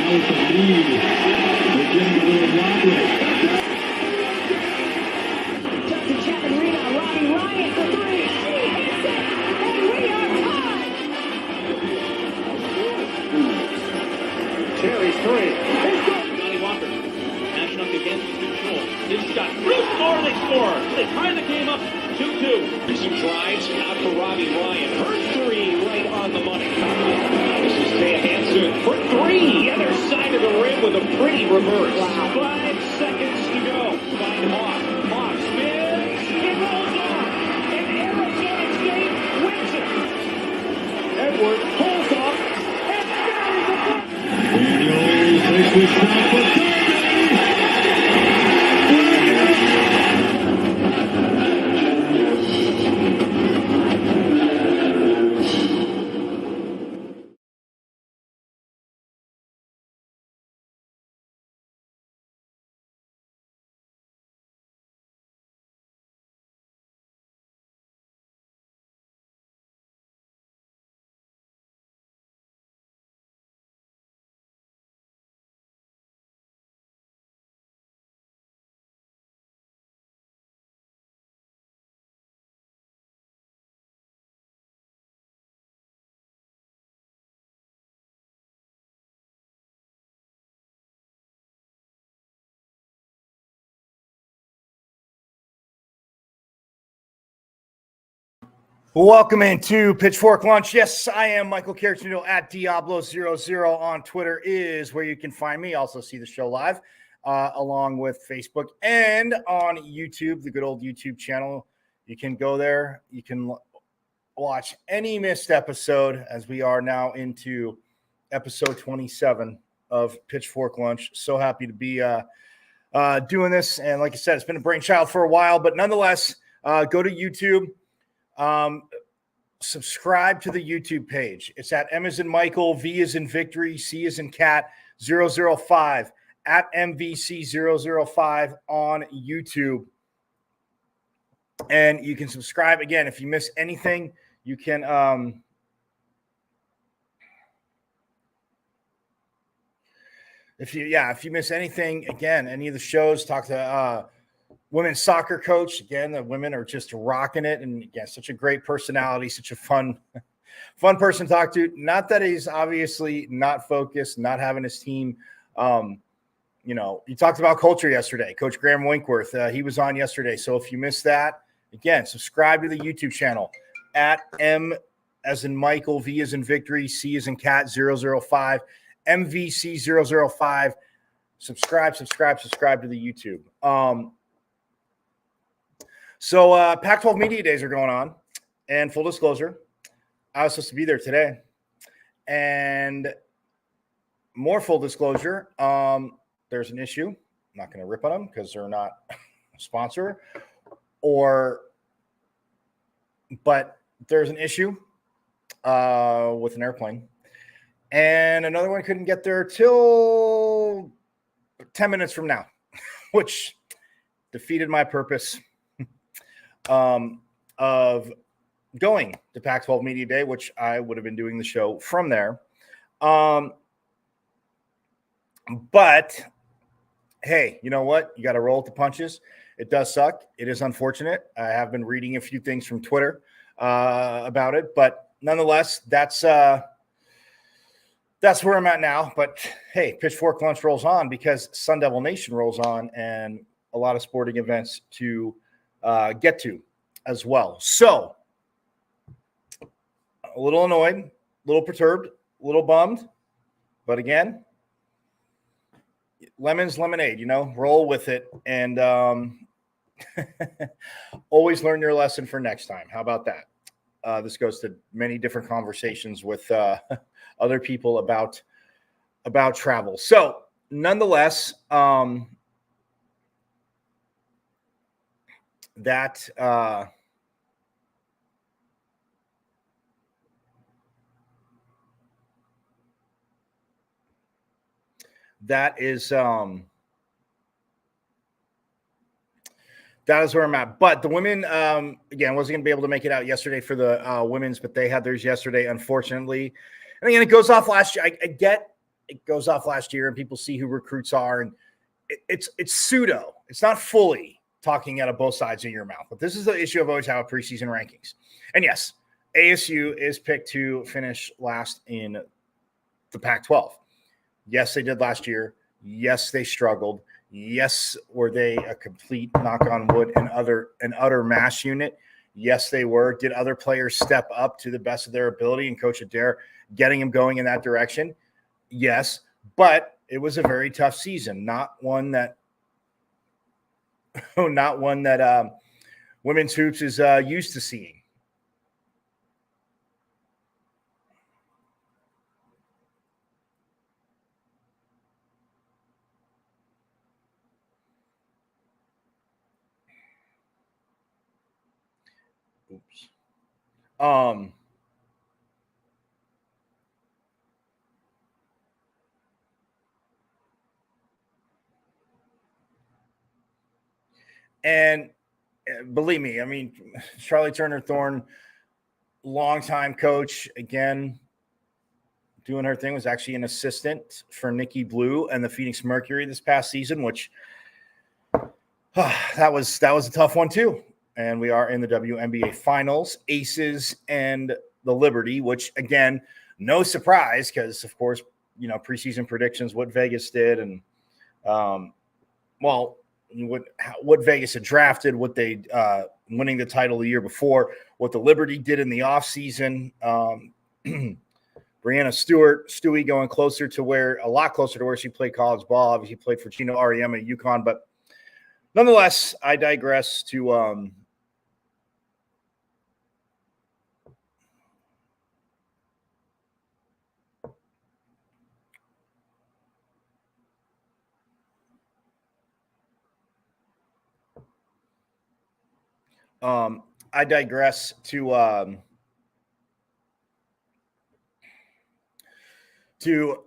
with the lead. They're getting a little wobbly. Johnson Chapman rebound. Robbie Ryan for three. She hits it, and we are tied. Cherry's three. Johnny Walker matching up against control. His shot. Bruce score. They score. They tie the game up 2-2. Some drives out for Robbie Ryan. Her three right on the money. This is Taya Hansen for three. Other side of the rim with a pretty reverse. Wow. 5 seconds to go. Find Hawk. Hawk spins. It rolls on. And Arizona State wins it. Edwards pulls off and buries the puck. Daniels takes the shot for Kirby. Welcome into Pitchfork Lunch. Yes, I am Michael Carricino at Diablo00 on Twitter is where you can find me. Also see the show live along with Facebook and on YouTube, the good old YouTube channel. You can go there. You can watch any missed episode as we are now into episode 27 of Pitchfork Lunch. So happy to be doing this. And like I said, it's been a brainchild for a while, but nonetheless, go to YouTube. Subscribe to the YouTube page. It's at M as in Michael, V as in Victory, C as in Cat 005 at MVC005 on YouTube. And you can subscribe again. If you miss anything, you can if you miss anything, again, any of the shows, talk to women's soccer coach. Again, the women are just rocking it. And again, such a great personality, such a fun person to talk to. Not that he's obviously not focused, not having his team. He talked about culture yesterday. Coach Graham Winkworth, he was on yesterday. So if you missed that, again, subscribe to the YouTube channel at M as in Michael, V as in Victory, C as in Cat 005, MVC005. Subscribe to the YouTube. So Pac-12 Media Days are going on, and full disclosure, I was supposed to be there today. And more full disclosure, there's an issue. I'm not going to rip on them because they're not a sponsor, but there's an issue with an airplane, and another one couldn't get there till 10 minutes from now, which defeated my purpose of going to Pac-12 Media Day, which I would have been doing the show from there. But hey, you know what? You got to roll with the punches. It does suck. It is unfortunate. I have been reading a few things from Twitter about it, but nonetheless, that's where I'm at now. But hey, Pitchfork Lunch rolls on because Sun Devil Nation rolls on, and a lot of sporting events to get to as well. So a little annoyed, a little perturbed, a little bummed, but again, lemon's lemonade, roll with it, and always learn your lesson for next time. How about that? This goes to many different conversations with other people about travel. So nonetheless, that is where I'm at. But the women, again, wasn't going to be able to make it out yesterday for the women's, but they had theirs yesterday, unfortunately. And again, it goes off last year. I get it goes off last year and people see who recruits are, and it's pseudo. It's not fully talking out of both sides of your mouth. But this is the issue I've always had with preseason rankings. And yes, ASU is picked to finish last in the Pac-12. Yes, they did last year. Yes, they struggled. Yes, were they a complete, knock on wood, and utter mass unit? Yes, they were. Did other players step up to the best of their ability and Coach Adair getting him going in that direction? Yes, but it was a very tough season, not one that women's hoops is used to seeing. Oops. And believe me, I mean, Charlie Turner Thorne, longtime coach, again, doing her thing, was actually an assistant for Nikki Blue and the Phoenix Mercury this past season, which that was a tough one too. And we are in the WNBA finals, Aces and the Liberty, which again, no surprise, because of course, you know, preseason predictions, what Vegas did, and what Vegas had drafted, what they winning the title the year before, what the Liberty did in the offseason. Brianna Stewie going a lot closer to where she played college ball. Obviously played for Chino REM at UConn, but nonetheless, I digress to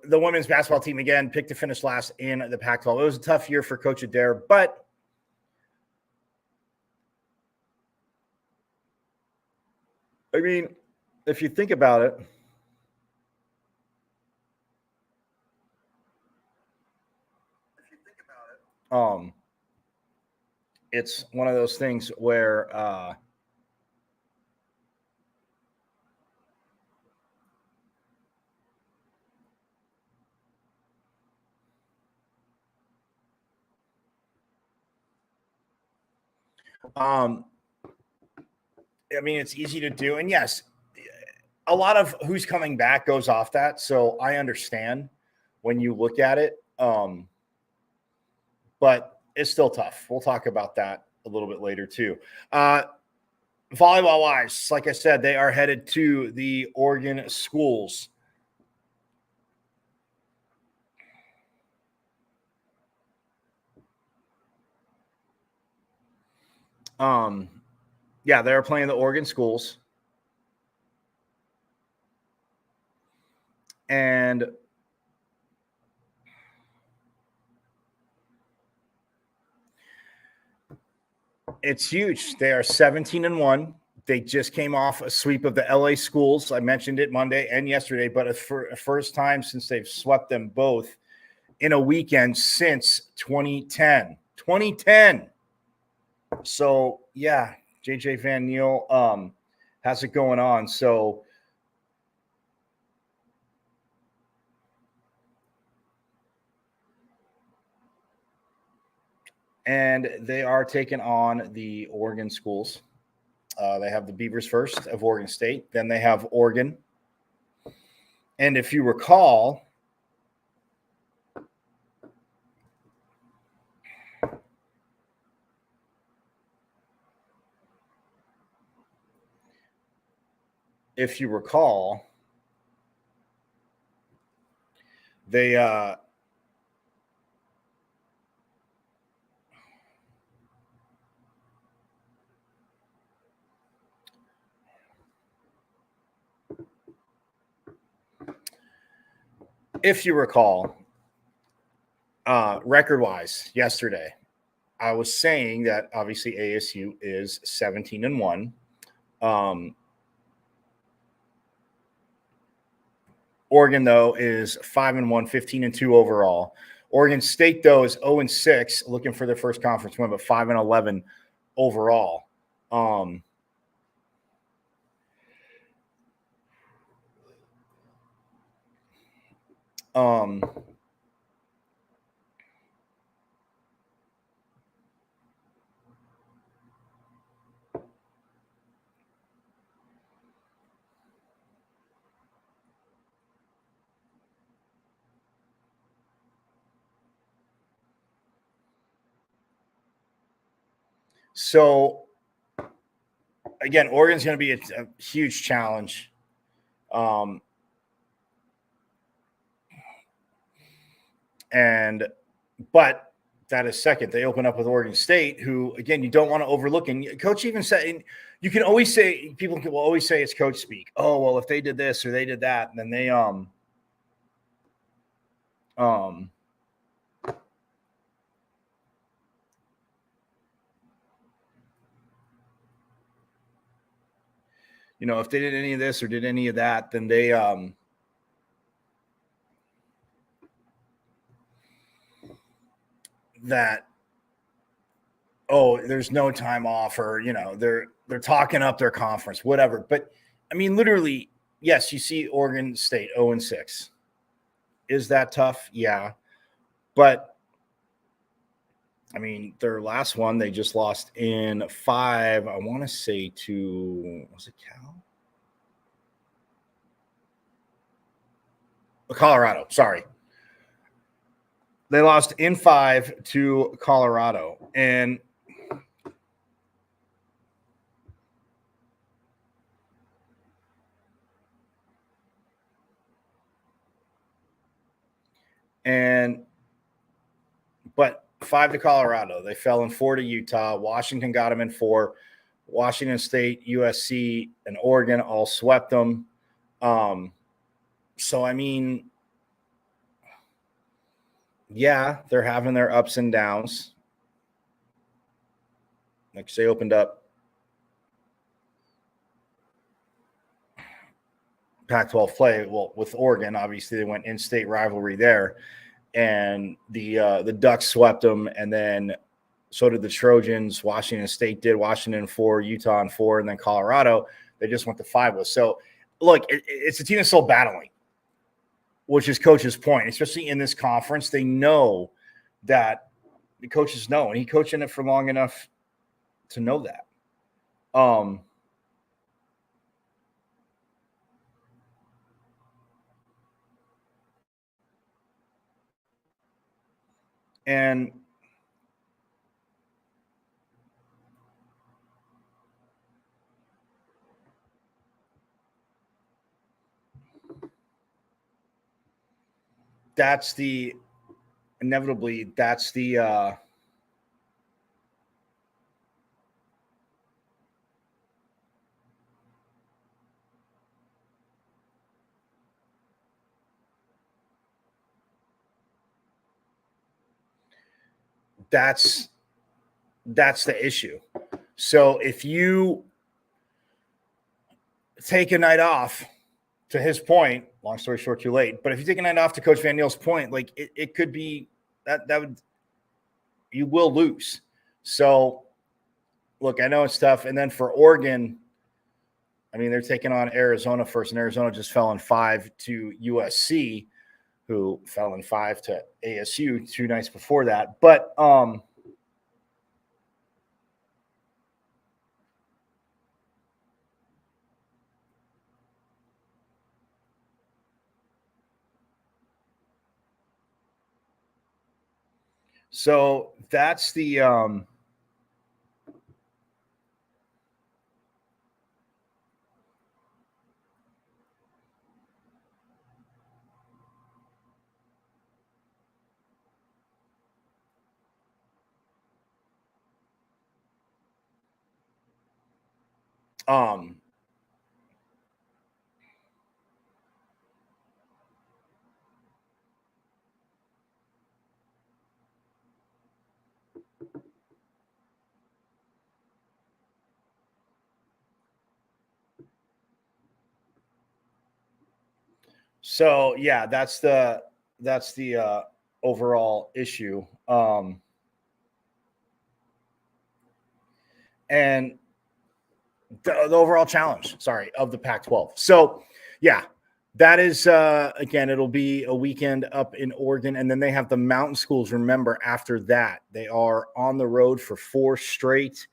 the women's basketball team again, picked to finish last in the Pac-12. It was a tough year for Coach Adair, but I mean, if you think about it, it's one of those things where I mean, it's easy to do. And yes, a lot of who's coming back goes off that. So I understand when you look at it. But it's still tough. We'll talk about that a little bit later too. Volleyball wise, like I said, they are headed to the Oregon schools. Yeah, they're playing the Oregon schools. And it's huge. They are 17-1. They just came off a sweep of the LA schools. I mentioned it Monday and yesterday, but for a first time since they've swept them both in a weekend since 2010. 2010. So, yeah, JJ Van Niel has it going on. So, and they are taking on the Oregon schools. They have the Beavers first of Oregon State. Then they have Oregon. And if you recall, they if you recall, record-wise, yesterday, I was saying that obviously ASU is 17-1. Oregon, though, is 5-1, 15-2 overall. Oregon State, though, is 0-6, looking for their first conference win, but 5-11 overall. So, again, Oregon's going to be a huge challenge. But that is second. They open up with Oregon State, who, again, you don't want to overlook. And Coach even said, and you can always say, people will always say it's coach speak. Oh, well, if they did this or they did that, then they if they did any of this or did any of that, then they there's no time off, or they're talking up their conference, whatever. But I mean, literally, yes, you see Oregon State 0-6. Is that tough? Yeah, but I mean, their last one, they just lost in 5. I want to say to, was it Cal? Colorado. Sorry. They lost in 5 to Colorado. But 5 to Colorado. They fell in 4 to Utah. Washington got them in 4. Washington State, USC, and Oregon all swept them. So, I mean, yeah, they're having their ups and downs. Like, they opened up Pac-12 play. Well, with Oregon, obviously, they went in-state rivalry there. And the Ducks swept them, and then so did the Trojans. Washington State did. Washington 4, Utah 4, and then Colorado, they just went to 5 with. So, look, it's a team that's still battling, which is Coach's point, especially in this conference. They know that the coaches know, and he coached in it for long enough to know that. And that's the inevitably that's the that's the issue. So if you take a night off, to his point, long story short, too late. But if you take a night off, to Coach Van Neal's point, like it could be that would, you will lose. So look, I know it's tough. And then for Oregon, I mean, they're taking on Arizona first, and Arizona just fell in 5 to USC, who fell in 5 to ASU 2 nights before that. But so that's the So yeah, that's the overall issue. And the overall challenge, of the Pac-12. So yeah, that is again, it'll be a weekend up in Oregon, and then they have the mountain schools. Remember, after that, they are on the road for 4 straight.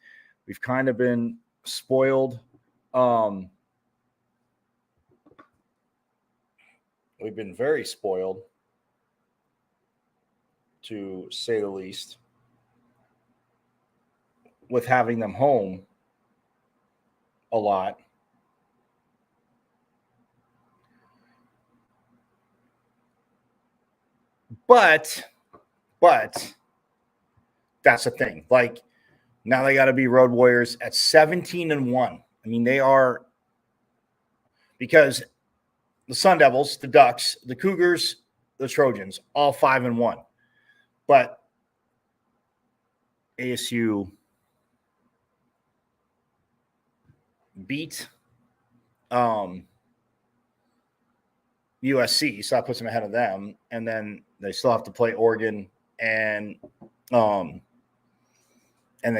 We've kind of been spoiled. We've been very spoiled, to say the least, with having them home a lot. But that's the thing. Like, now they got to be Road Warriors at 17-1. I mean, they are, because the Sun Devils, the Ducks, the Cougars, the Trojans, all 5-1. But ASU beat USC, so that puts them ahead of them. And then they still have to play Oregon, and they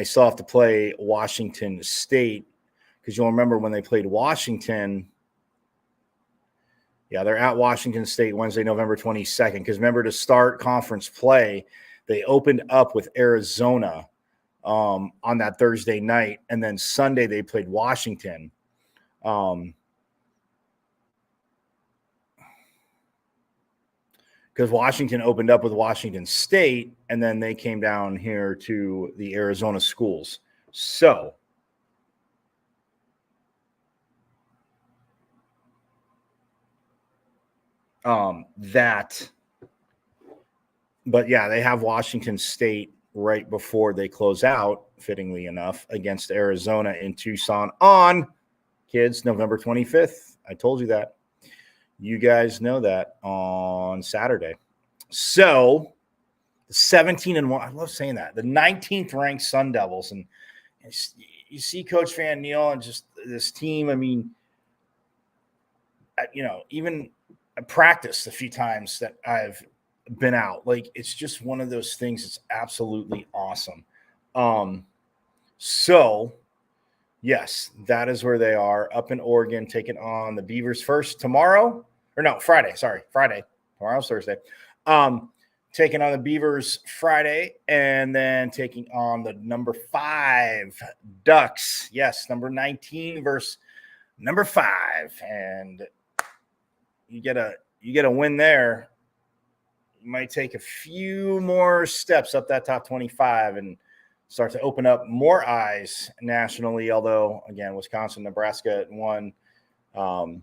still have to play Washington State, because you'll remember when they played Washington. Yeah, they're at Washington State Wednesday, November 22nd. Because remember, to start conference play, they opened up with Arizona on that Thursday night, and then Sunday they played Washington. Because Washington opened up with Washington State, and then they came down here to the Arizona schools. So but yeah, they have Washington State right before they close out, fittingly enough, against Arizona in Tucson on, kids, November 25th. I told you that. You guys know that, on Saturday. So 17-1. I love saying that. The 19th ranked Sun Devils. And you see Coach Van Neal and just this team. I mean, even I practiced a few times that I've been out. Like, it's just one of those things that's absolutely awesome. So yes, that is where they are, up in Oregon, taking on the Beavers first tomorrow. Or no, Friday. Sorry, Friday. Tomorrow's Thursday. Taking on the Beavers Friday, and then taking on the number 5 Ducks. Yes, number 19 versus number 5. And you get a win there. You might take a few more steps up that top 25 and start to open up more eyes nationally. Although, again, Wisconsin, Nebraska at 1 and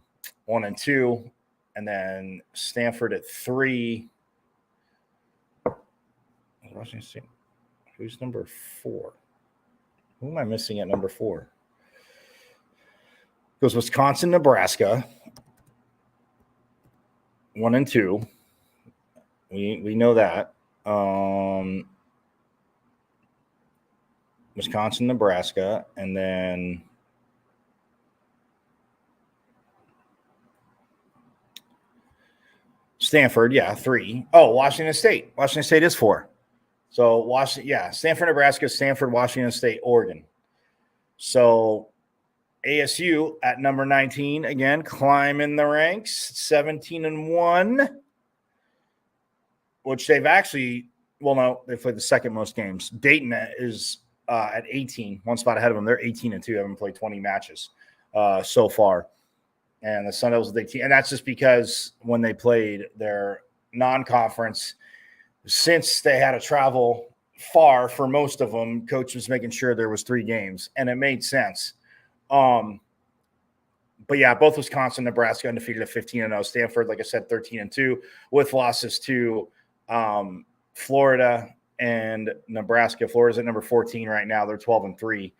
2, and then Stanford at 3. Washington State. Who's number 4? Who am I missing at number 4? Goes Wisconsin, Nebraska, 1 and 2. We know that. Wisconsin, Nebraska, and then Stanford, 3. Oh, Washington State. Washington State is 4. So Stanford, Nebraska, Stanford, Washington State, Oregon. So ASU at number 19, again, climbing the ranks, 17-1, which they've actually, they played the second most games. Dayton is at 18, one spot ahead of them. They're 18-2, haven't played 20 matches so far. And the Sun Devils with 18. And that's just because when they played their non-conference, since they had to travel far for most of them, coach was making sure there was 3 games, and it made sense. But yeah, both Wisconsin, Nebraska undefeated at 15-0. Stanford, like I said, 13-2, with losses to Florida and Nebraska. Florida's at number 14 right now. They're 12-3.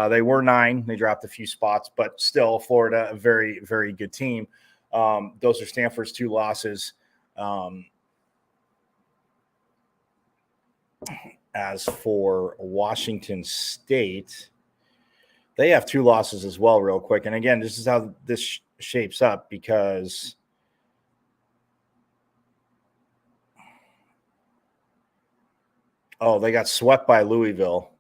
They were 9. They dropped a few spots, but still, Florida, a very, very good team. Those are Stanford's 2 losses. As for Washington State, they have 2 losses as well, real quick. And again, this is how this shapes up, because Oh, they got swept by Louisville.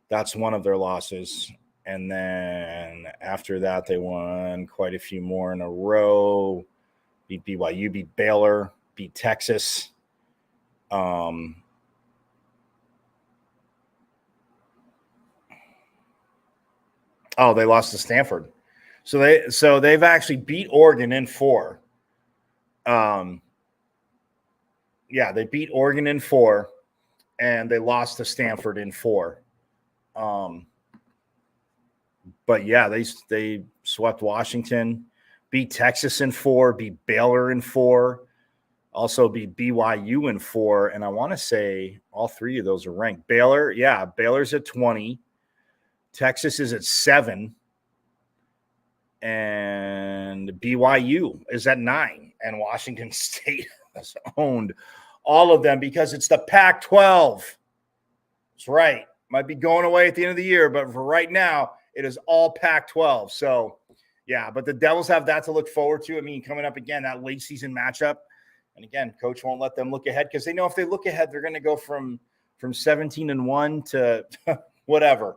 That's one of their losses. And then after that, they won quite a few more in a row. Beat BYU, beat Baylor, beat Texas. Oh, they lost to Stanford. So they've actually beat Oregon in 4. Yeah, they beat Oregon in 4, and they lost to Stanford in 4. But yeah, they swept Washington, beat Texas in 4, beat Baylor in 4, also beat BYU in 4, and I want to say all 3 of those are ranked. Baylor's at 20, Texas is at 7, and BYU is at 9, and Washington State has owned all of them because it's the Pac-12. That's right. Might be going away at the end of the year, but for right now, it is all Pac-12. So, yeah, but the Devils have that to look forward to. I mean, coming up again, that late season matchup. And again, coach won't let them look ahead because they know if they look ahead, they're going to go from 17-1 to whatever.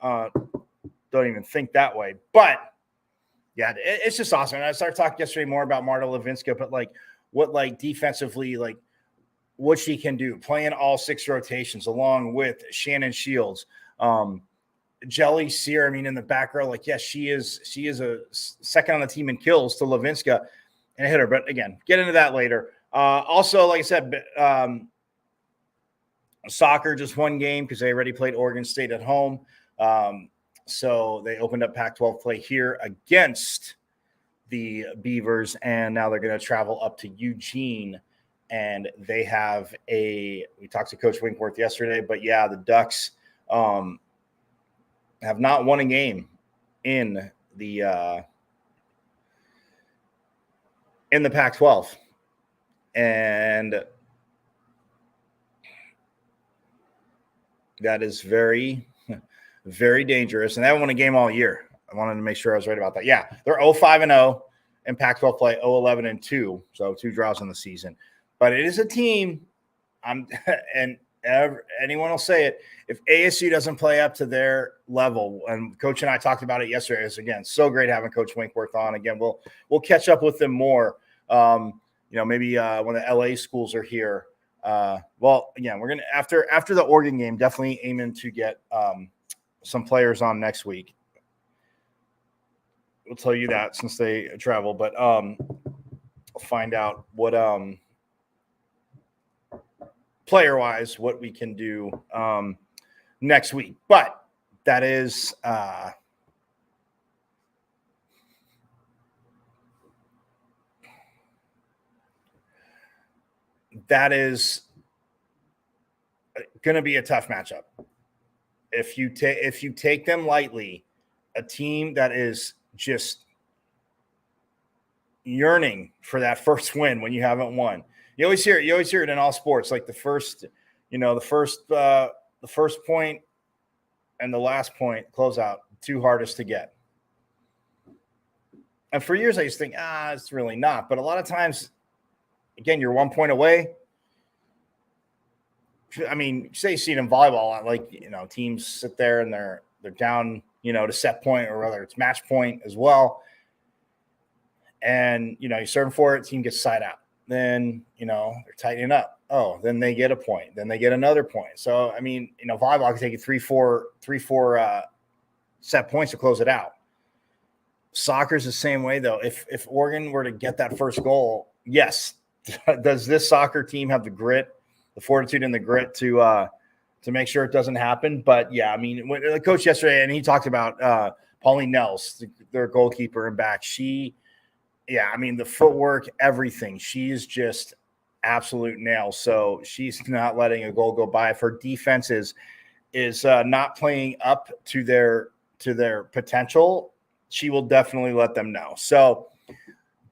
Don't even think that way. But, yeah, it's just awesome. And I started talking yesterday more about Marta Levinska, but, what defensively, what she can do, playing all 6 rotations along with Shannon Shields. Jelly Sear, in the back row, yes, she is a second on the team in kills to Levinska and a hitter. But again, get into that later. Also, like I said, soccer just 1 game because they already played Oregon State at home. So they opened up Pac-12 play here against the Beavers, and now they're going to travel up to Eugene. And they have we talked to Coach Winkworth yesterday, but yeah, the Ducks have not won a game in the Pac-12. And that is very, very dangerous. And they haven't won a game all year. I wanted to make sure I was right about that. Yeah, they're 0-5-0 in Pac-12 play, 0-11-2, so 2 draws in the season. But it is a team, anyone will say it, if ASU doesn't play up to their level, and Coach and I talked about it yesterday, it's, again, so great having Coach Winkworth on. Again, we'll catch up with them more, maybe when the LA schools are here. Again, we're going to, after the Oregon game, definitely aiming to get some players on next week. We'll tell you that since they travel, but I'll find out what player-wise, what we can do next week. But that is going to be a tough matchup. If you take them lightly, a team that is just yearning for that first win when you haven't won. You always hear it in all sports, like the first point and the last point closeout, 2 hardest to get. And for years I used to think, it's really not. But a lot of times, again, you're 1 point away. Say you see it in volleyball, teams sit there and they're down, to set point, or whether it's match point as well. And, you serve for it, team gets side out. Then, they're tightening up. Oh, then they get a point. Then they get another point. So, volleyball can take you three, four set points to close it out. Soccer's the same way, though. If Oregon were to get that first goal, yes. Does this soccer team have the grit, the fortitude and the grit to make sure it doesn't happen? But, yeah, when the coach yesterday, and he talked about Pauline Nels, their goalkeeper and back, the footwork, everything. She's just absolute nail. So she's not letting a goal go by. If her defense is not playing up to their potential, she will definitely let them know. So,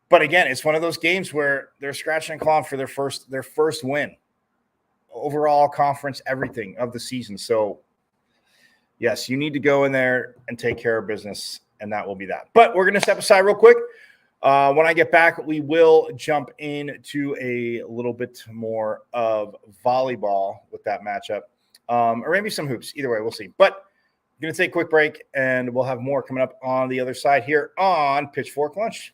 but again, it's one of those games where they're scratching and clawing for their first win, overall conference, everything of the season. So, yes, you need to go in there and take care of business, and that will be that. But we're going to step aside real quick. When I get back, we will jump into a little bit more of volleyball with with that matchup, or maybe some hoops. Either way, we'll see. But I'm going to take a quick break, and we'll have more coming up on the other side here on Pitchfork Lunch.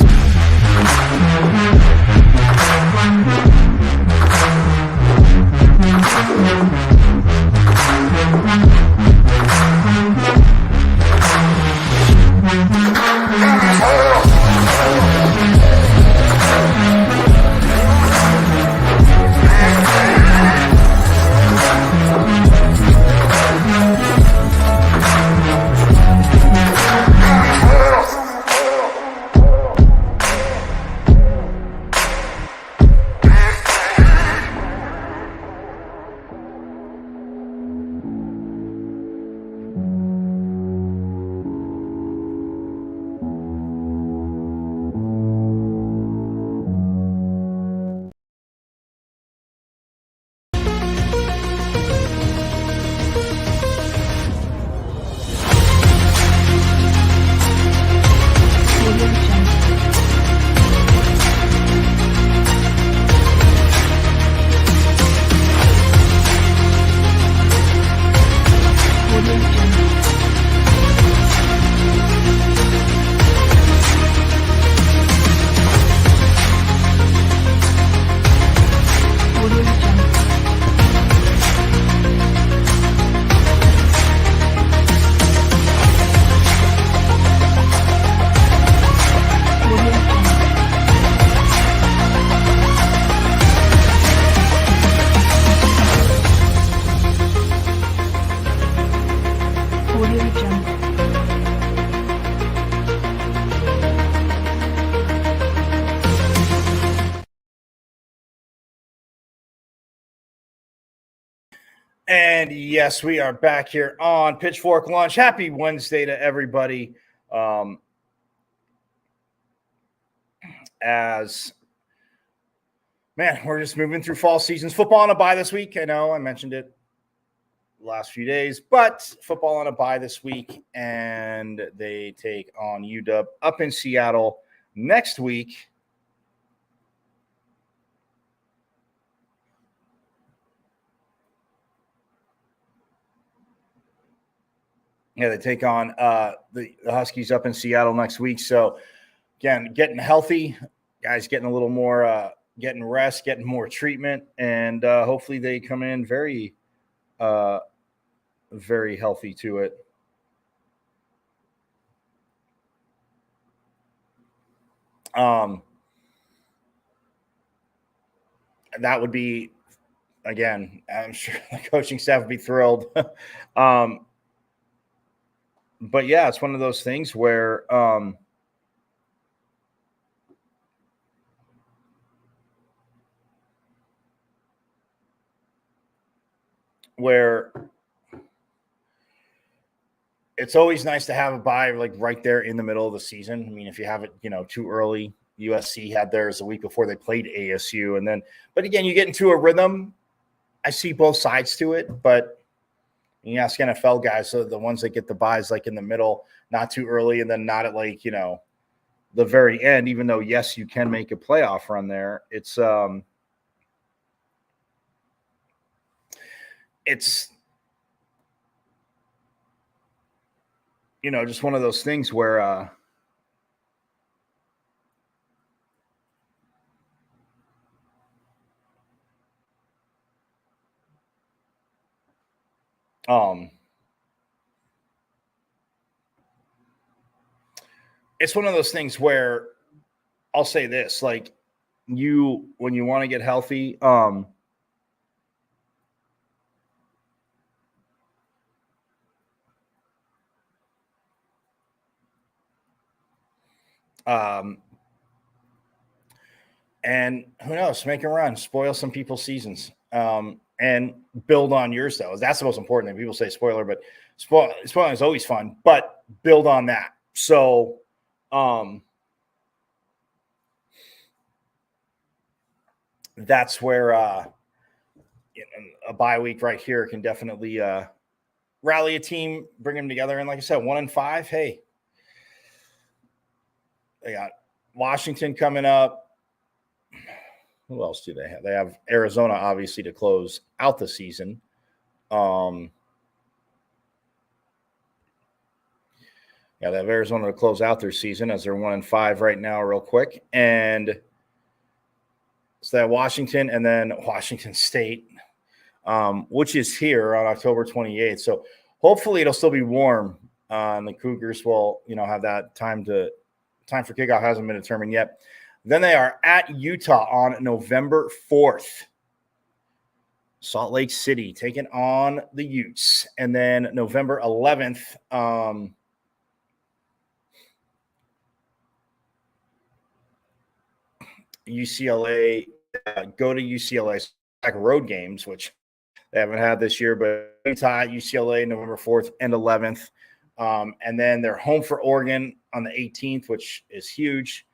And yes, we are back here on Pitchfork Lunch. Happy Wednesday to everybody. As man, we're just moving through fall seasons. Football on a bye this week. I know I mentioned it the last few days, but football on a bye this week, and they take on UW up in Seattle next week. Yeah, they take on the Huskies up in Seattle next week. So, again, getting healthy, guys getting a little more, getting rest, getting more treatment, and hopefully they come in very, very healthy to it. That would be, again, I'm sure the coaching staff would be thrilled. But yeah, it's one of those things where it's always nice to have a bye like right there in the middle of the season. I mean, if you have it, too early, USC had theirs a week before they played ASU, and then, but again, you get into a rhythm. I see both sides to it, but you ask NFL guys, so the ones that get the buys like in the middle, not too early, and then not at like, the very end, even though, yes, you can make a playoff run there. It's just one of those things where it's one of those things where I'll say this, like when you want to get healthy, and who knows, make a run, spoil some people's seasons, and build on yours though. That's the most important thing. People say spoiler, but spoiling is always fun, but build on that. So, that's where a bye week right here can definitely rally a team, bring them together. And like I said, 1-5. Hey, they got Washington coming up. Who else do they have? They have Arizona, obviously, to close out the season. Yeah, they have Arizona to close out their season as they're 1-5 right now, real quick. And so they have Washington and then Washington State, which is here on October 28th. So hopefully it'll still be warm. And the Cougars will, have that time for kickoff hasn't been determined yet. Then they are at Utah on November 4th. Salt Lake City taking on the Utes. And then November 11th, UCLA, go to UCLA road games, which they haven't had this year, but Utah, UCLA, November 4th and 11th. And then they're home for Oregon on the 18th, which is huge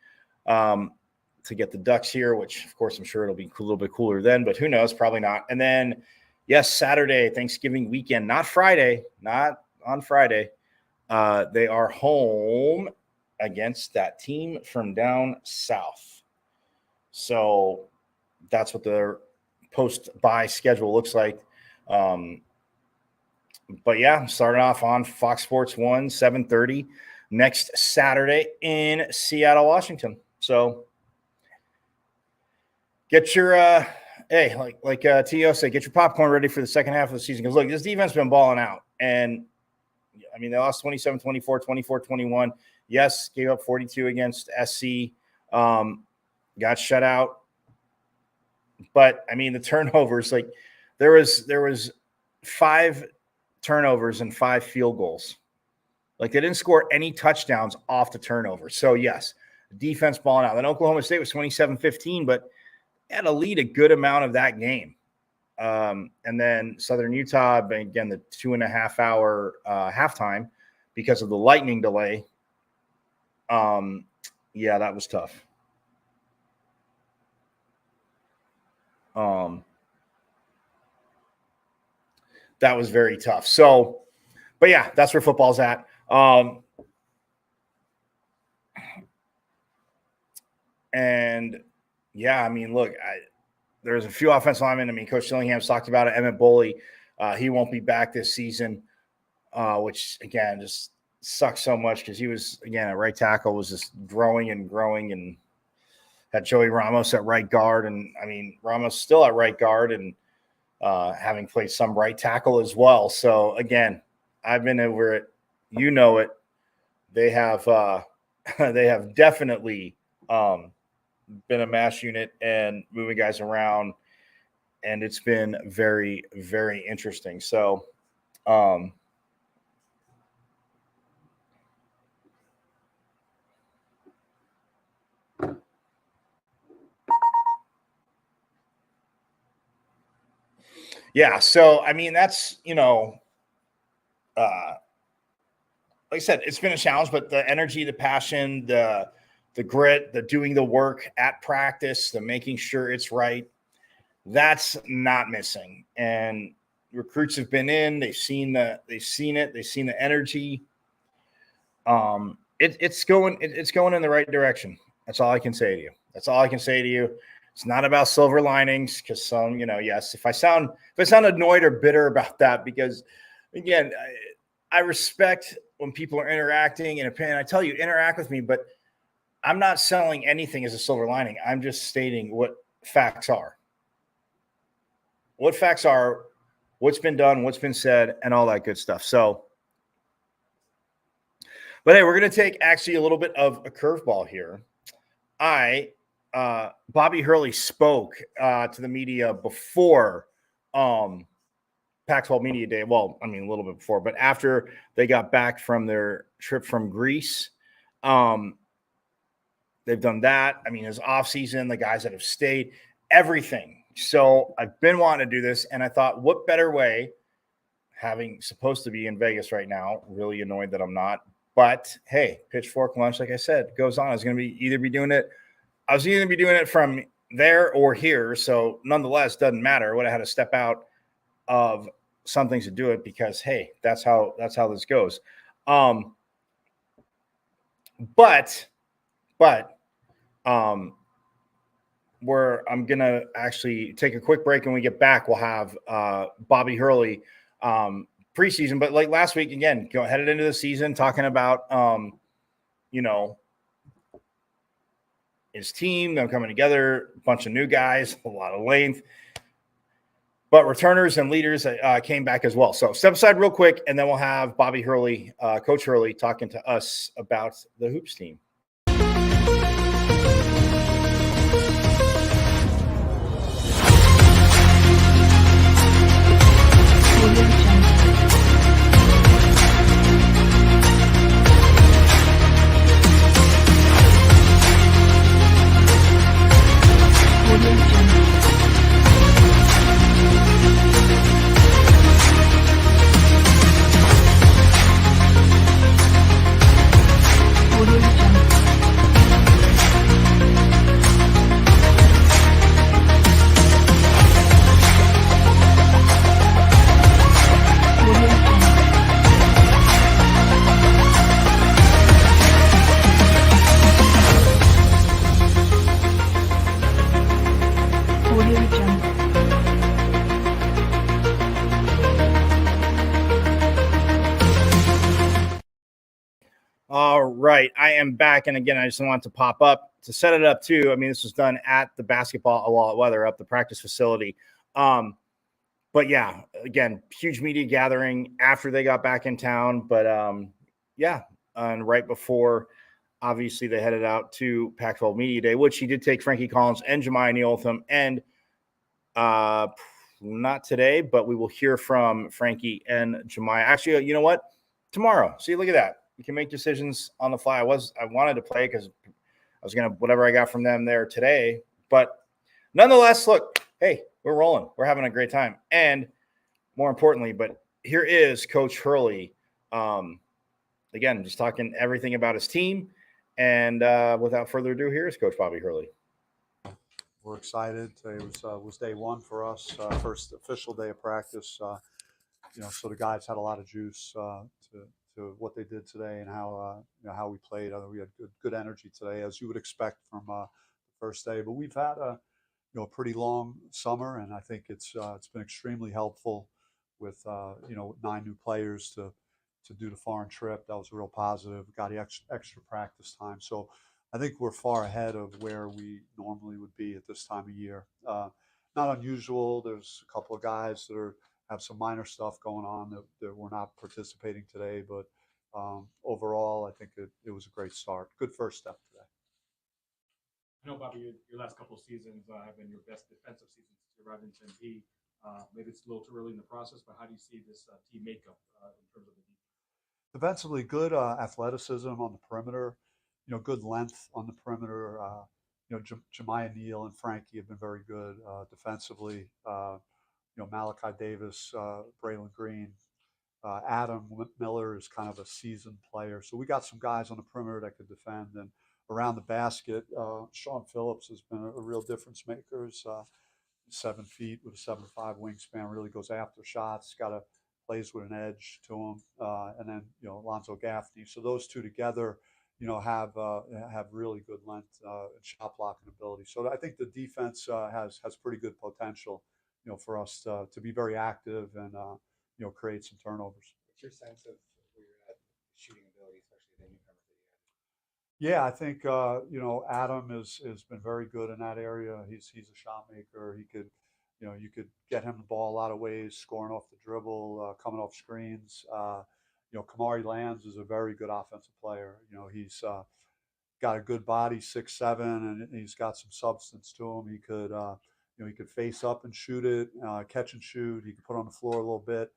to get the Ducks here, which, of course, I'm sure it'll be a little bit cooler then, but who knows? Probably not. And then, yes, Saturday, Thanksgiving weekend, not Friday, not on Friday. They are home against that team from down south. So that's what their post-bye schedule looks like. But yeah, starting off on Fox Sports 1, 7:30 next Saturday in Seattle, Washington. So get your like T.O. said, get your popcorn ready for the second half of the season. Because look, this defense has been balling out. And I mean, they lost 27-24, 24-21. Yes, gave up 42 against SC. Got shut out. But I mean, the turnovers, like there was 5 turnovers and 5 field goals. Like they didn't score any touchdowns off the turnover. So yes, defense balling out. Then Oklahoma State was 27-15, but they had to lead a good amount of that game. And then Southern Utah, again, the 2.5 hour halftime because of the lightning delay. Yeah, that was tough. That was very tough. So, but yeah, that's where football's at. And yeah, I mean, look, there's a few offensive linemen. I mean, Coach Dillingham's talked about it. Emmett Boley, he won't be back this season, which again just sucks so much because he was, again, at right tackle, was just growing and had Joey Ramos at right guard. And I mean, Ramos still at right guard and having played some right tackle as well. So again, I've been over it. You know it. They have definitely been a mass unit and moving guys around, and it's been very, very interesting. So, yeah. So, I mean, that's, like I said, it's been a challenge, but the energy, the passion, the grit, the doing the work at practice, the making sure it's right, that's not missing. And recruits have been in, they've seen it, they've seen the energy. It's going in the right direction. That's all I can say to you. It's not about silver linings because some, yes, if I sound annoyed or bitter about that, because again, I respect when people are interacting and opinion. I tell you, interact with me, but I'm not selling anything as a silver lining. I'm just stating what facts are. What facts are, what's been done, what's been said, and all that good stuff. So, but hey, we're going to take actually a little bit of a curveball here. Bobby Hurley spoke to the media before PAC-12 Media Day. Well, I mean, a little bit before, but after they got back from their trip from Greece, they've done that. I mean, his off season, the guys that have stayed, everything. So I've been wanting to do this, and I thought, what better way, having supposed to be in Vegas right now, really annoyed that I'm not. But hey, Pitchfork Lunch, like I said, goes on. I was going to be either be doing it from there or here. So nonetheless, doesn't matter. I would have had to step out of some things to do it because, hey, that's how this goes. But where I'm going to actually take a quick break, and when we get back, we'll have Bobby Hurley preseason. But like last week, again, headed into the season, talking about, his team, them coming together, a bunch of new guys, a lot of length. But returners and leaders came back as well. So step aside real quick, and then we'll have Bobby Hurley, Coach Hurley, talking to us about the hoops team. All right, I am back, and again, I just want to pop up to set it up too. I mean, this was done at the the practice facility. But yeah, again, huge media gathering after they got back in town. But and right before, obviously, they headed out to Pac-12 Media Day, which he did take Frankie Collins and Jemiah Neal with him. And not today, but we will hear from Frankie and Jemiah. Actually, you know what? Tomorrow. See, look at that. You can make decisions on the fly. I wanted to play because I was going to whatever I got from them there today. But nonetheless, look, hey, we're rolling. We're having a great time. And more importantly, but here is Coach Hurley. Again, just talking everything about his team. And without further ado, here is Coach Bobby Hurley. We're excited. Today was day one for us, first official day of practice. So the guys had a lot of juice to what they did today and how we played. We had good energy today, as you would expect from the first day. But we've had a pretty long summer, and I think it's been extremely helpful with 9 new players to do the foreign trip. That was a real positive. Got the extra practice time, so I think we're far ahead of where we normally would be at this time of year. Not unusual. There's a couple of guys that have some minor stuff going on that were not participating today, but overall, I think it was a great start. Good first step today. I know, Bobby, your last couple of seasons have been your best defensive seasons since you arrived in Tempe. Maybe it's a little too early in the process, but how do you see this team makeup in terms of the defense? Defensively, good athleticism on the perimeter. Good length on the perimeter. Jemiah Neal and Frankie have been very good defensively. Malachi Davis, Braylon Green, Adam Miller is kind of a seasoned player. So we got some guys on the perimeter that could defend. And around the basket, Sean Phillips has been a real difference maker. He's 7 feet with a 7'5" wingspan, really goes after shots, plays with an edge to him. And then, Alonzo Gaffney. So those two together, have really good length and shot blocking ability. So I think the defense has pretty good potential, for us to be very active and, create some turnovers. What's your sense of where you're at shooting ability, especially the newcomers that you had? Yeah, I think Adam has been very good in that area. He's a shot maker. He could, you could get him the ball a lot of ways, scoring off the dribble, coming off screens. Kamari Lands is a very good offensive player. He's got a good body, 6'7", and he's got some substance to him. He could, he could face up and shoot it, catch and shoot. He could put on the floor a little bit.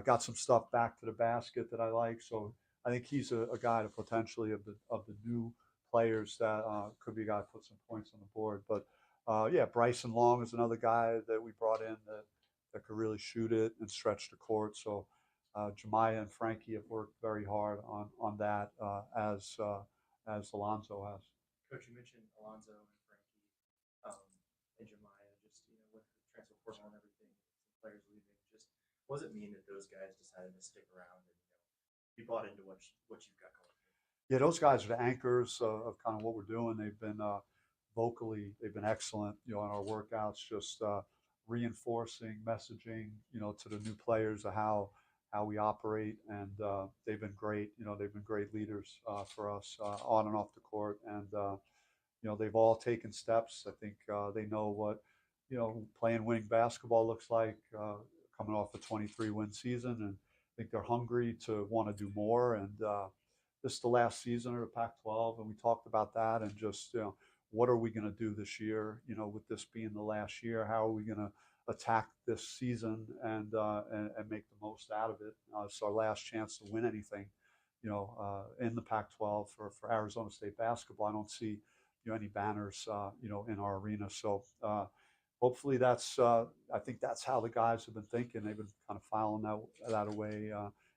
Got some stuff back to the basket that I like. So I think he's a guy that potentially of the new players that could be a guy to put some points on the board. But Bryson Long is another guy that we brought in that could really shoot it and stretch the court. So Jemiah and Frankie have worked very hard on that as Alonzo has. Coach, you mentioned Alonzo and Frankie and Jemiah, just with the transfer portal and everything, some players leaving. Just what does it mean that those guys decided to stick around and be bought into what you've got going? Yeah, those guys are the anchors of kind of what we're doing. They've been vocally, they've been excellent, in our workouts, just reinforcing messaging, to the new players of how we operate, and they've been great. They've been great leaders for us on and off the court, and they've all taken steps. I think they know what playing winning basketball looks like, coming off a 23 win season, and I think they're hungry to want to do more. And this is the last season of the Pac-12, and we talked about that, and just what are we going to do this year? With this being the last year, how are we going to attack this season and make the most out of it? It's our last chance to win anything, in the Pac-12 for Arizona State basketball. I don't see any banners, in our arena. So hopefully that's. I think that's how the guys have been thinking. They've been kind of filing that away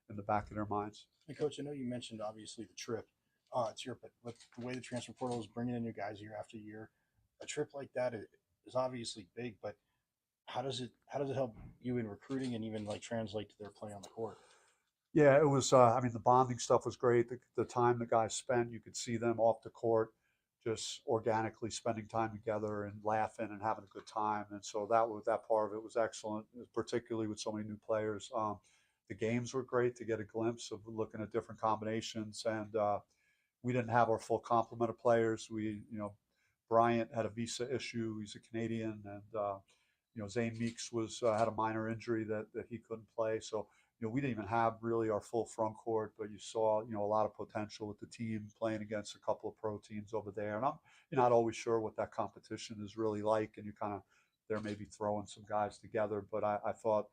in the back of their minds. Hey, Coach, I know you mentioned obviously the trip to Europe, but with the way the transfer portal is bringing in new guys year after year, a trip like that is obviously big. But how does it help you in recruiting and even like translate to their play on the court? Yeah, it was. I mean, the bonding stuff was great. The time the guys spent, you could see them off the court, just organically spending time together and laughing and having a good time. And so that part of it was excellent, particularly with so many new players. The games were great to get a glimpse of looking at different combinations, and we didn't have our full complement of players. Bryant had a visa issue; he's a Canadian, and Zane Meeks had a minor injury that he couldn't play. So we didn't even have really our full front court, but you saw a lot of potential with the team playing against a couple of pro teams over there. And you're not always sure what that competition is really like, and you kind of they're maybe throwing some guys together. But I thought.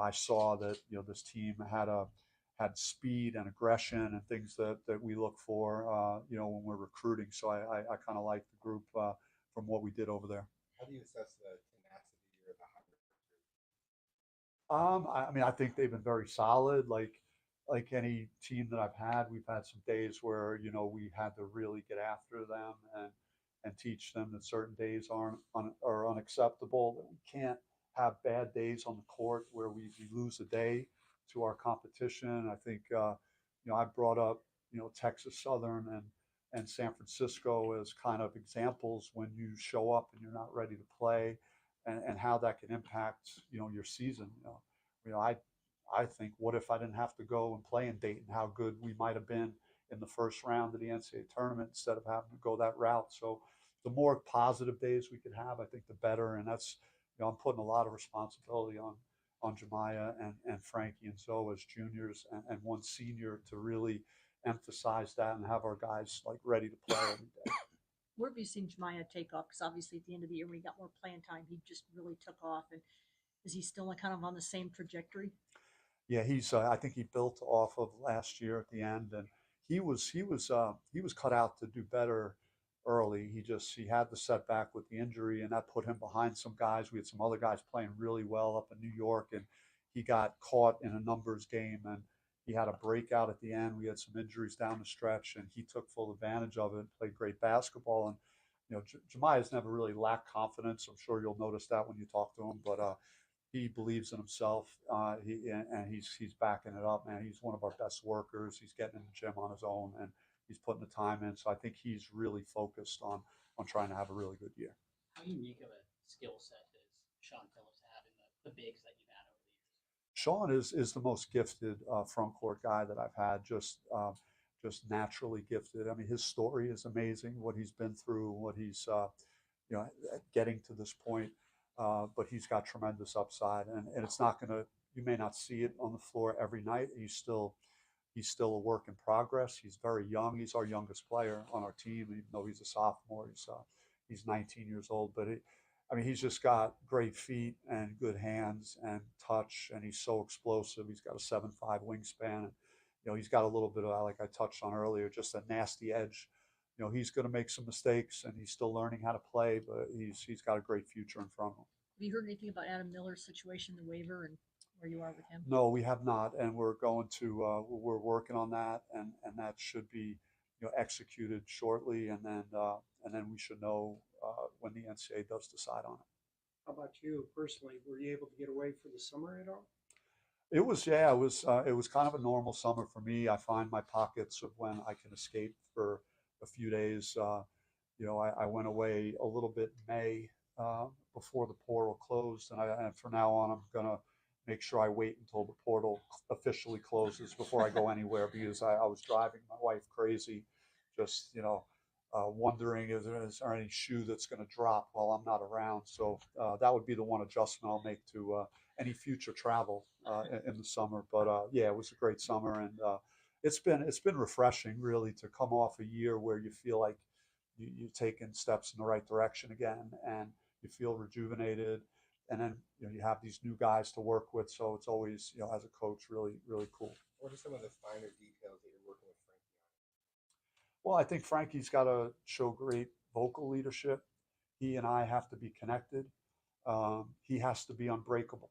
I saw that this team had speed and aggression and things that we look for when we're recruiting. So I kind of like the group from what we did over there. How do you assess the tenacity or the hunger? I mean, I think they've been very solid. Like any team that I've had, we've had some days where we had to really get after them and teach them that certain days are unacceptable. That we can't have bad days on the court where we lose a day to our competition. I think I brought up Texas Southern and San Francisco as kind of examples when you show up and you're not ready to play, and how that can impact your season. I think, what if I didn't have to go and play in Dayton? How good we might have been in the first round of the NCAA tournament instead of having to go that route. So the more positive days we could have, I think the better. And that's I'm putting a lot of responsibility on Jemiah and Frankie and Zoe as juniors and one senior to really emphasize that and have our guys ready to play every day. Where have you seen Jemiah take off? Because obviously at the end of the year when he got more playing time, he just really took off. And is he still kind of on the same trajectory? Yeah, he's. I think he built off of last year at the end, and he was cut out to do better early. He had the setback with the injury, and that put him behind some guys. We had some other guys playing really well up in New York, and he got caught in a numbers game, and he had a breakout at the end. We had some injuries down the stretch, and he took full advantage of it, played great basketball. And Jemiah's never really lacked confidence. I'm sure you'll notice that when you talk to him, but he believes in himself. He's backing it up, man. He's one of our best workers. He's getting in the gym on his own, and he's putting the time in. So I think he's really focused on trying to have a really good year. How unique of a skill set does Sean Phillips have in the bigs that you've had over the years? Sean is the most gifted front court guy that I've had. Just naturally gifted. I mean, his story is amazing. What he's been through, what he's getting to this point. But he's got tremendous upside, and it's not going to. You may not see it on the floor every night. He's still a work in progress. He's very young. He's our youngest player on our team, even though he's a sophomore. He's 19 years old, but he's just got great feet and good hands and touch, and he's so explosive. He's got a 7'5" wingspan, and he's got a little bit of, like I touched on earlier, just a nasty edge. He's going to make some mistakes, and he's still learning how to play, but he's got a great future in front of him. Have you heard anything about Adam Miller's situation, the waiver, and where you are with him? No, we have not, and we're working on that, and that should be executed shortly, and then we should know when the NCAA does decide on it. How about you personally? Were you able to get away for the summer at all? It was kind of a normal summer for me. I find my pockets of when I can escape for a few days. I went away a little bit in May before the portal closed, and from now on, I'm gonna make sure I wait until the portal officially closes before I go anywhere because I was driving my wife crazy, just wondering is there any shoe that's going to drop while I'm not around. So that would be the one adjustment I'll make to any future travel in the summer. But yeah, it was a great summer, and it's been refreshing really to come off a year where you feel like you've taken steps in the right direction again, and you feel rejuvenated. And then you have these new guys to work with, so it's always as a coach really cool. What are some of the finer details that you're working with Frankie on? Well, I think Frankie's got to show great vocal leadership. He and I have to be connected. He has to be unbreakable.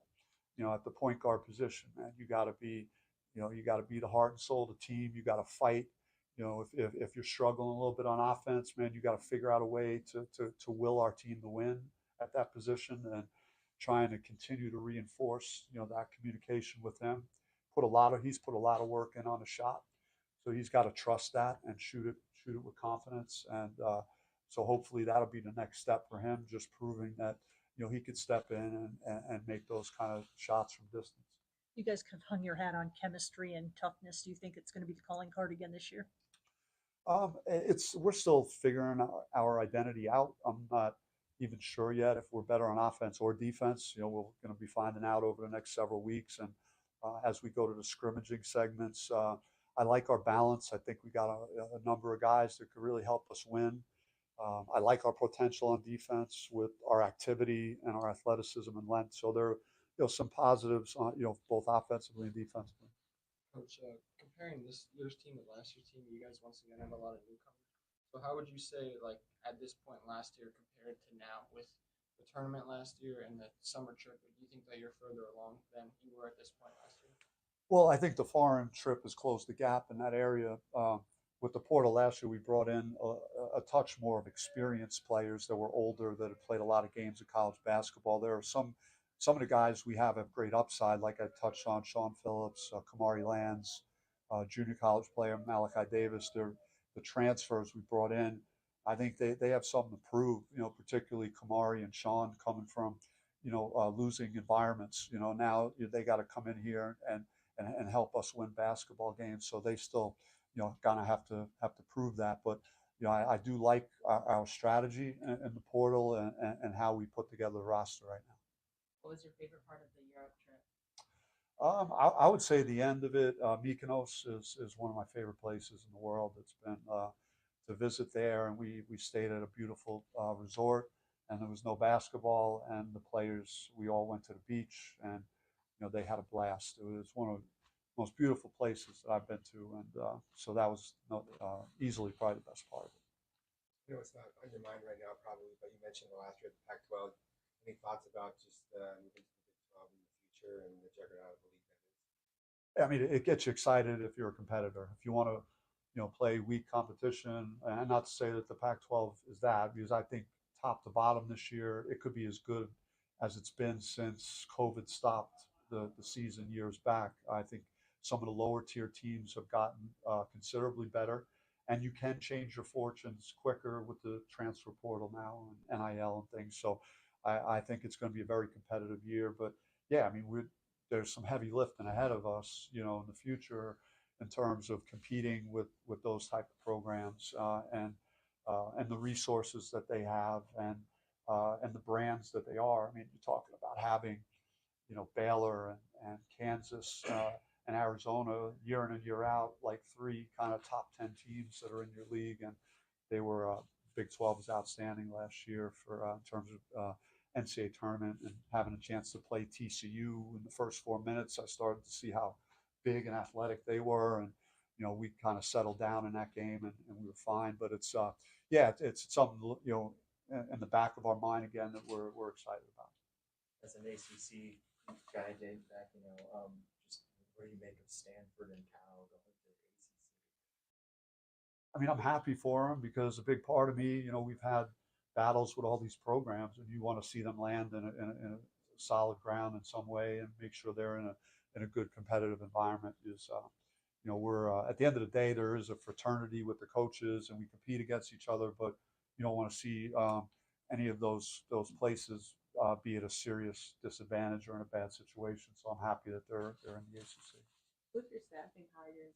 At the point guard position, man, you got to be, you got to be the heart and soul of the team. You got to fight. If you're struggling a little bit on offense, man, you got to figure out a way to will our team to win at that position, and trying to continue to reinforce, that communication with him. He's put a lot of work in on the shot, so he's got to trust that and shoot it with confidence. And so hopefully that'll be the next step for him, just proving that he could step in and make those kind of shots from distance. You guys have hung your hat on chemistry and toughness. Do you think it's going to be the calling card again this year? We're still figuring our identity out. I'm not even sure yet if we're better on offense or defense. We're going to be finding out over the next several weeks, and as we go to the scrimmaging segments. I like our balance. I think we got a number of guys that could really help us win. I like our potential on defense with our activity and our athleticism and length. So there are some positives on both offensively and defensively. Coach, comparing this year's team with last year's team, you guys once again have a lot of newcomers. So how would you say, like at this point last year compared to now, with the tournament last year and the summer trip, do you think that you're further along than you were at this point last year? Well, I think the foreign trip has closed the gap in that area. With the portal last year, we brought in a touch more of experienced players that were older, that had played a lot of games of college basketball. There are some of the guys we have great upside, like I touched on, Sean Phillips, Kamari Lands, junior college player Malachi Davis. They're the transfers we brought in. I think they have something to prove, particularly Kamari and Sean coming from, losing environments. Now they got to come in here and help us win basketball games. So they still, gonna have to prove that. But I do like our strategy in the portal and how we put together the roster right now. What was your favorite part of the Europe trip? I would say the end of it. Mykonos is one of my favorite places in the world. It's been to visit there, and we stayed at a beautiful resort, and there was no basketball, and the players, we all went to the beach, and they had a blast. It was one of the most beautiful places that I've been to, and so that was easily probably the best part of it. It's not on your mind right now probably, but you mentioned the last year at the Pac-12. Any thoughts about just moving to the Big 12 in the future and the juggernaut of the league that is? I mean, it gets you excited if you're a competitor. If you want to, play weak competition, and not to say that the Pac-12 is that, because I think top to bottom this year, it could be as good as it's been since COVID stopped the season years back. I think some of the lower tier teams have gotten considerably better, and you can change your fortunes quicker with the transfer portal now and NIL and things. So I think it's going to be a very competitive year. But yeah, I mean, there's some heavy lifting ahead of us, in the future in terms of competing with those type of programs and the resources that they have and the brands that they are. I mean, you're talking about having, Baylor and Kansas and Arizona year in and year out, like three kind of top 10 teams that are in your league. And they were Big 12 was outstanding last year for in terms of NCAA tournament, and having a chance to play TCU in the first 4 minutes. I started to see how big and athletic they were, and we kind of settled down in that game, and we were fine. But it's something in the back of our mind again that we're excited about. As an ACC guy, Dave, back, just what do you make of Stanford and Cal going to the ACC? I mean, I'm happy for them because a big part of me, we've had battles with all these programs, and you want to see them land in a solid ground in some way and make sure they're in a good competitive environment. We're at the end of the day, there is a fraternity with the coaches, and we compete against each other, but you don't want to see any of those places be at a serious disadvantage or in a bad situation. So I'm happy that they're in the ACC. With your staffing hires,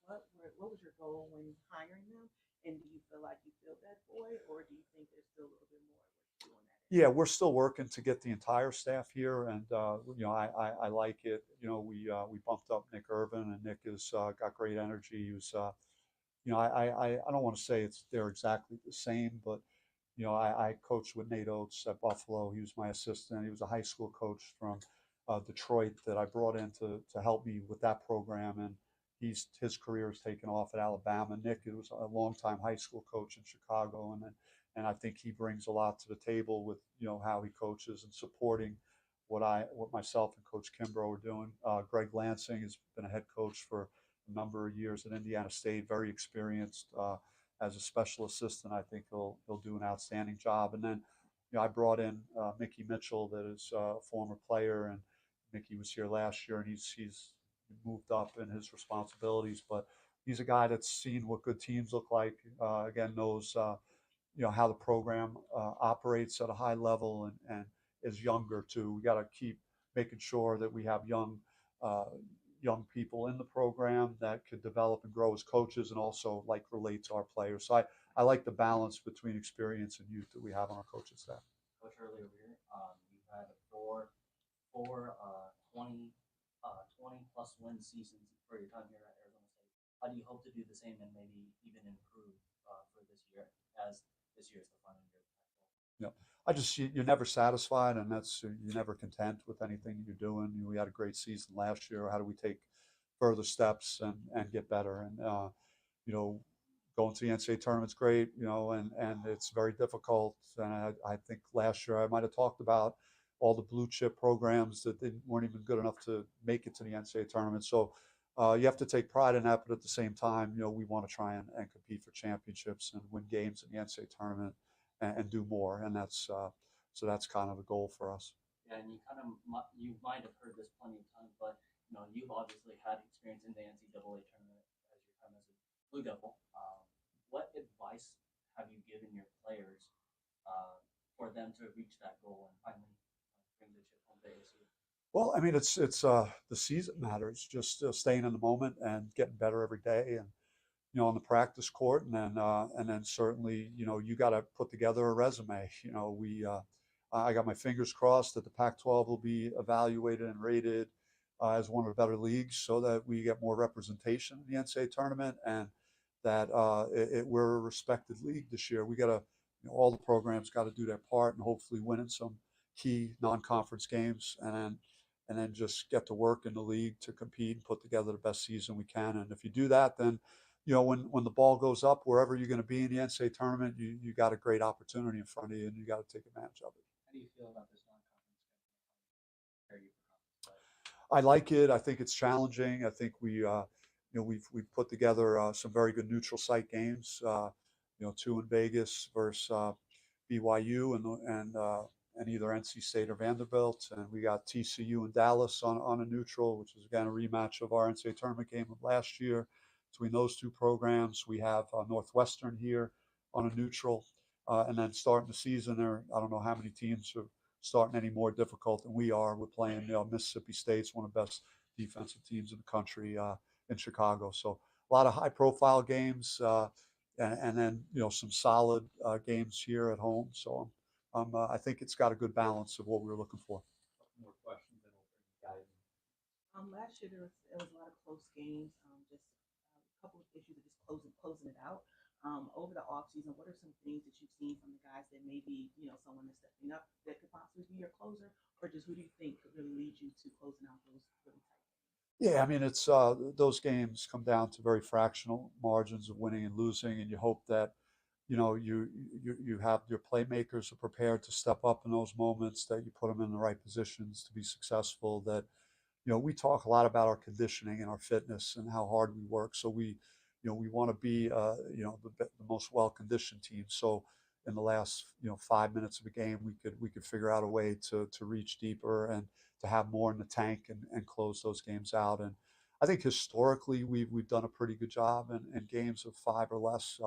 what was your goal when hiring them? And do you feel like you filled that void, or do you think there's still a little bit more work to do on that? Yeah, we're still working to get the entire staff here, and I like it. We bumped up Nick Irvin, and Nick has got great energy. He was, I don't want to say they're exactly the same, but I coached with Nate Oates at Buffalo. He was my assistant. He was a high school coach from Detroit that I brought in to help me with that program, and his career has taken off at Alabama. Nick was a longtime high school coach in Chicago, and I think he brings a lot to the table with how he coaches and supporting what myself and Coach Kimbrough are doing. Greg Lansing has been a head coach for a number of years at Indiana State, very experienced as a special assistant. I think he'll do an outstanding job. And then I brought in Mickey Mitchell, that is a former player, and Mickey was here last year, and he's moved up in his responsibilities, but he's a guy that's seen what good teams look like. Again, knows how the program operates at a high level, and is younger too. We got to keep making sure that we have young people in the program that could develop and grow as coaches, and also relate to our players. So I like the balance between experience and youth that we have on our coaching staff. Coach, earlier here, you've had four 20 plus win seasons for your time here at Arizona State. How do you hope to do the same and maybe even improve for this year, as this year is the final year of the Pac-12? Yeah, you're never satisfied, and you're never content with anything you're doing. We had a great season last year. How do we take further steps and get better? And going to the NCAA tournament's great, and it's very difficult. And I think last year I might have talked about all the blue chip programs that weren't even good enough to make it to the NCAA tournament. So you have to take pride in that, but at the same time, we want to try and compete for championships and win games in the NCAA tournament and do more. And that's kind of the goal for us. Yeah, and you might have heard this plenty of times, but you've obviously had experience in the NCAA tournament as your time as a Blue Devil. What advice have you given your players for them to reach that goal and finally bring the chip home to ASU? Well, I mean, it's the season matters. Just staying in the moment and getting better every day, and on the practice court, and then certainly you got to put together a resume. I got my fingers crossed that the Pac-12 will be evaluated and rated as one of the better leagues, so that we get more representation in the NCAA tournament, and that we're a respected league this year. We got to, all the programs got to do their part, and hopefully win in some key non-conference games, and then just get to work in the league to compete and put together the best season we can. And if you do that, then when the ball goes up, wherever you're going to be in the NCAA tournament, you got a great opportunity in front of you, and you got to take advantage of it. How do you feel about this non-conference schedule? I like it. I think it's challenging. I think we've put together some very good neutral site games. 2 in Vegas versus BYU and either NC State or Vanderbilt, and we got TCU in Dallas on a neutral, which is again a rematch of our NCAA tournament game of last year. Between those two programs, we have Northwestern here on a neutral, and then starting the season, I don't know how many teams are starting any more difficult than we are. We're playing Mississippi State's one of the best defensive teams in the country in Chicago. So a lot of high-profile games, and then some solid games here at home. So I think it's got a good balance of what we were looking for. More questions, and we'll bring you guys in. Last year there was a lot of close games. Just a couple of issues of just closing it out. Over the offseason, what are some things that you've seen from the guys that maybe someone is stepping up that could possibly be your closer, or just who do you think could really lead you to closing out those really tight games? Yeah, I mean, it's those games come down to very fractional margins of winning and losing, and you hope that you have your playmakers are prepared to step up in those moments, that you put them in the right positions to be successful. That we talk a lot about our conditioning and our fitness and how hard we work. So we want to be the most well-conditioned team. So in the last 5 minutes of a game, we could figure out a way to reach deeper and to have more in the tank and close those games out. And I think historically we've done a pretty good job in games of 5 or less.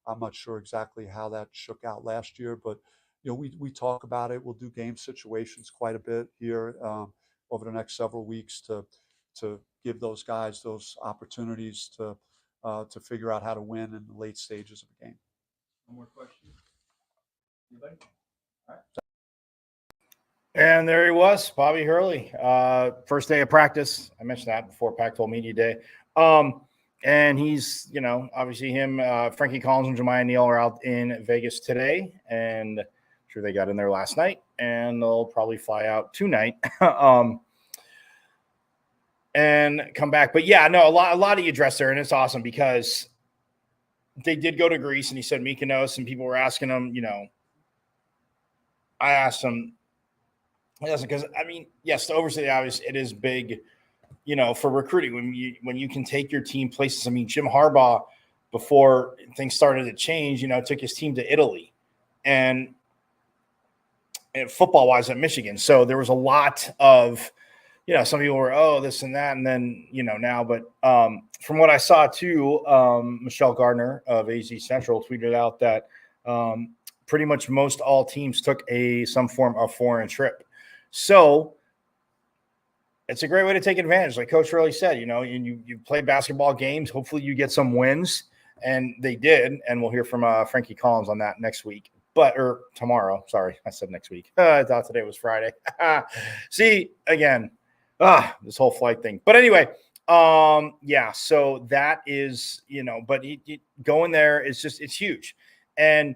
I'm not sure exactly how that shook out last year, but we talk about it. We'll do game situations quite a bit here over the next several weeks to give those guys those opportunities to figure out how to win in the late stages of a game. One more question. Anybody? All right. And there he was, Bobby Hurley. First day of practice. I mentioned that before Pac-12 Media Day. And he's, obviously him, Frankie Collins and Jemiah Neal are out in Vegas today. And I'm sure they got in there last night. And they'll probably fly out tonight and come back. But yeah, no, a lot of you addressed there. And it's awesome because they did go to Greece. And he said Mykonos. And people were asking him, I asked him, because yes, to overstate the obvious, it is big, for recruiting when you can take your team places. Jim Harbaugh, before things started to change, took his team to Italy, and football wise at Michigan. So there was a lot of, some people were this and that, and then now. But from what I saw too, Michelle Gardner of AZ Central tweeted out that pretty much most all teams took some form of foreign trip. So it's a great way to take advantage. Like Coach Hurley said, and you play basketball games. Hopefully you get some wins, and they did. And we'll hear from Frankie Collins on that next week, or tomorrow. Sorry, I said next week. I thought today was Friday. See, again, this whole flight thing. But anyway, yeah, so that is, but going there is it's huge. And,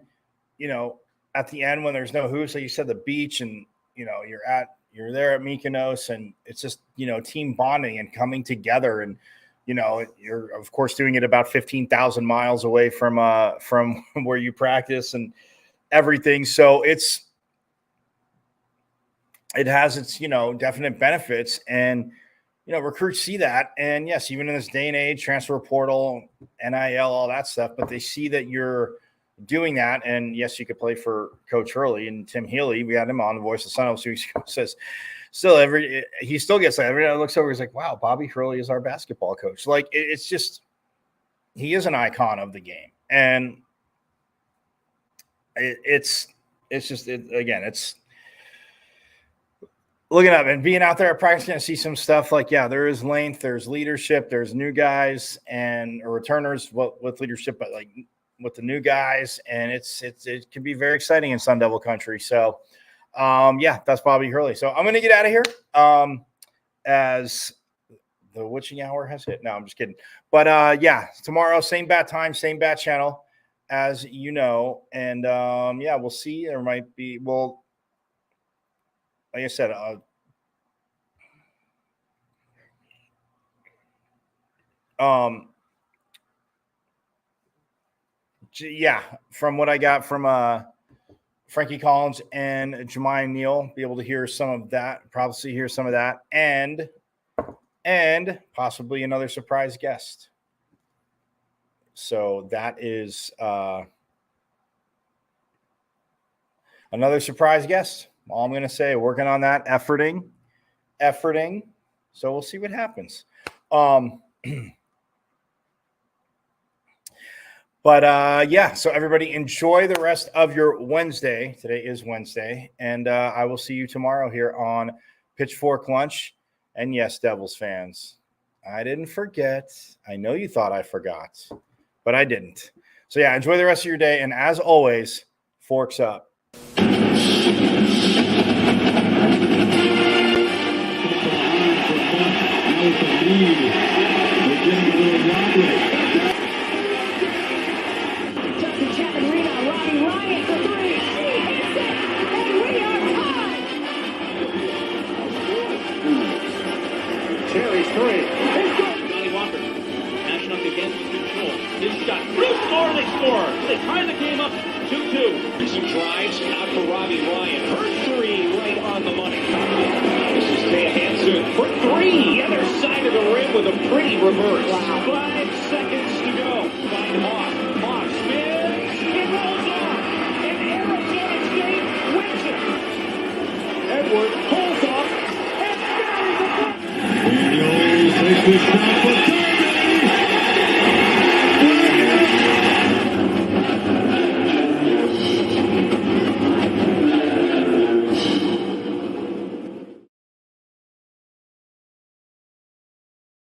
at the end when there's no hoops, like you said, the beach, and, you're there at Mykonos, and it's just, team bonding and coming together. And, you're of course doing it about 15,000 miles away from where you practice and everything. So it has its, definite benefits, and, recruits see that. And yes, even in this day and age, transfer portal, NIL, all that stuff, but they see that you're doing that. And yes, you could play for Coach Hurley. And Tim Healy, we had him on the Voice of the Sun, 2 weeks ago, says he still gets that. Every time he looks over, he's like, wow, Bobby Hurley is our basketball coach. Like, it's just, he is an icon of the game. And it's looking up and being out there at practice, going to see some stuff like, yeah, there is length, there's leadership, there's new guys or returners with leadership, but like with the new guys, and it can be very exciting in Sun Devil country. So, yeah, that's Bobby Hurley. So I'm going to get out of here as the witching hour has hit. No, I'm just kidding. But yeah, tomorrow, same bat time, same bat channel, as you know. And yeah, we'll see. There might be, like I said, yeah, from what I got from Frankie Collins and Jemiah Neal, be able to hear some of that, probably hear some of that, and possibly another surprise guest. So that is another surprise guest. All I'm going to say, working on that, efforting. So we'll see what happens. But yeah, so everybody enjoy the rest of your Wednesday. Today is Wednesday. And I will see you tomorrow here on Pitchfork Lunch. And yes, Devils fans, I didn't forget. I know you thought I forgot, but I didn't. So yeah, enjoy the rest of your day. And as always, forks up. Cherry's three. Johnny Walker mashing up against control. His shot. Bruce Morley scores. They tie the game up 2-2. Some drives out for Robbie Ryan. Her three right on the money. This is Thea Hansen for three. Other side of the rim with a pretty reverse. Wow. 5 seconds to go. Find Hawk. Hawk spins. It rolls off. And Arizona State wins it. Edward pulls off. And buries it. Takes the shot.